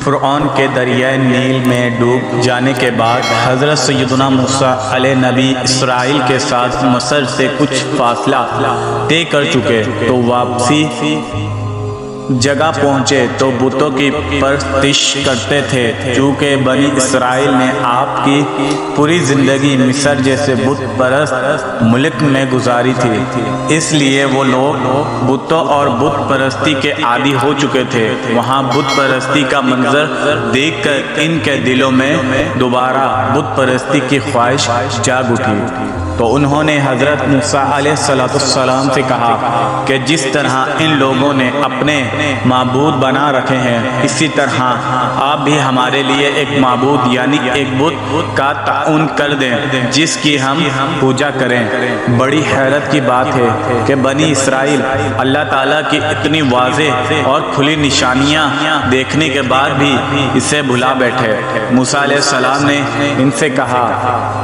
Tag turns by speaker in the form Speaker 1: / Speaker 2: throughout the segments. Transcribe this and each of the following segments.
Speaker 1: فرعون کے دریائے نیل میں ڈوب جانے کے بعد حضرت سیدنا موسیٰ علیہ نبی اسرائیل کے ساتھ مصر سے کچھ فاصلہ طے کر چکے تو واپسی جگہ پہنچے تو بتوں کی پرستش کرتے تھے، چونکہ بنی اسرائیل نے آپ کی پوری زندگی مصر جیسے بت پرست ملک میں گزاری تھی، اس لیے وہ لوگ بتوں اور بت پرستی کے عادی ہو چکے تھے۔ وہاں بت پرستی کا منظر دیکھ کر ان کے دلوں میں دوبارہ بت پرستی کی خواہش جاگ اٹھی، تو انہوں نے حضرت موسیٰ علیہ السلام سے کہا کہ جس طرح ان لوگوں نے اپنے معبود بنا رکھے ہیں، اسی طرح آپ بھی ہمارے لیے ایک معبود یعنی ایک بت کا تعین کر دیں جس کی ہم پوجا کریں۔ بڑی حیرت کی بات ہے کہ بنی اسرائیل اللہ تعالیٰ کی اتنی واضح اور کھلی نشانیاں دیکھنے کے بعد بھی اسے بھلا بیٹھے۔ موسیٰ علیہ السلام نے ان سے کہا،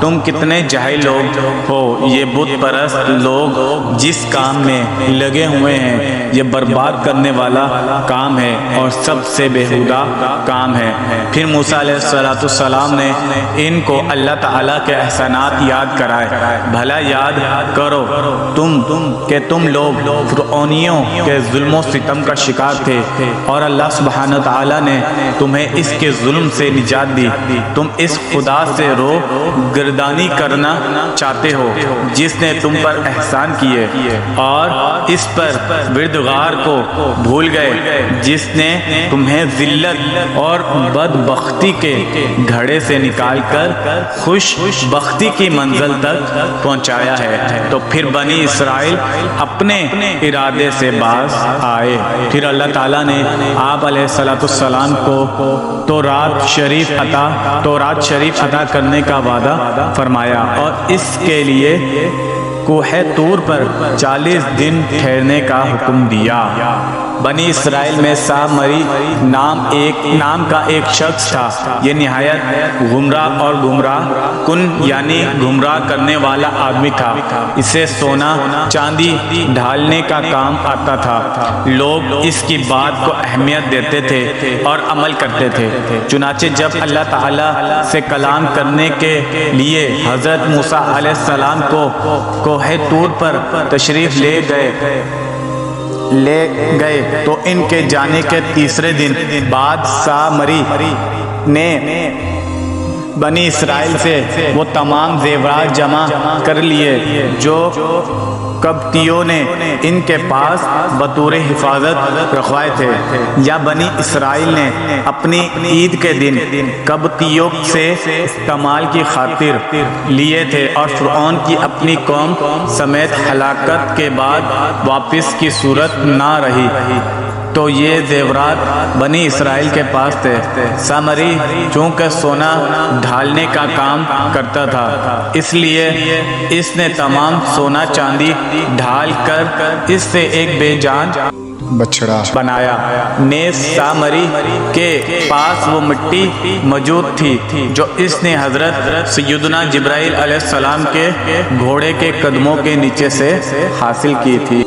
Speaker 1: تم کتنے جاہل لوگ ہو، یہ بت پرست لوگ جس کام میں لگے ہوئے ہیں یہ برباد کرنے والا کام ہے اور سب سے بےہودہ کام ہے۔ پھر موسیٰ علیہ السلام نے ان کو اللہ تعالیٰ کے احسانات یاد کرائے۔ بھلا یاد کرو تم لوگ فرعونیوں کے ظلم و ستم کا شکار تھے اور اللہ سبحانہ تعالیٰ نے تمہیں اس کے ظلم سے نجات دی۔ تم اس خدا سے رو گردانی کرنا چاہتے ہو جس نے تم پر احسان کیے، اور اس پر بردگار کو بھول گئے جس نے تمہیں ذلت اور بدبختی کے گھڑے سے نکال کر خوش بختی کی منزل تک پہنچایا ہے۔ تو پھر بنی اسرائیل اپنے ارادے سے باز آئے۔ پھر اللہ تعالیٰ نے آپ علیہ السلام کو تورات شریف عطا کرنے کا وعدہ فرمایا اور اس کے لیے کوہ طور پر 40 دن ٹھہرنے کا حکم دیا۔ بنی اسرائیل میں سامری نام کا ایک شخص تھا، یہ نہایت گمراہ اور گمراہ کن یعنی گمراہ کرنے والا آدمی تھا۔ اسے سونا چاندی ڈھالنے کا کام آتا تھا۔ لوگ اس کی بات کو اہمیت دیتے تھے اور عمل کرتے تھے۔ چنانچہ جب اللہ تعالیٰ سے کلام کرنے کے لیے حضرت موسیٰ علیہ السلام کو کوہ طور پر تشریف لے گئے تو ان کے جانے کے تیسرے دن بعد سامری نے بنی اسرائیل سے وہ تمام زیورات جمع کر لیے جو قبطیوں نے ان کے پاس بطور حفاظت رکھوائے تھے، یا بنی اسرائیل نے اپنی عید کے دن قبطیوں سے استعمال کی خاطر لیے تھے اور فرعون کی اپنی قوم سمیت ہلاکت کے بعد واپس کی صورت نہ رہی تو یہ زیورات بنی اسرائیل کے پاس تھے۔ سامری چونکہ سونا ڈھالنے کا کام کرتا تھا، اس لیے اس نے تمام سونا چاندی ڈھال کر اس سے ایک بے جان بچڑا بنایا۔ نیز سامری کے پاس وہ مٹی موجود تھی جو اس نے حضرت سیدنا جبرائیل علیہ السلام کے گھوڑے کے قدموں کے نیچے سے حاصل کی تھی۔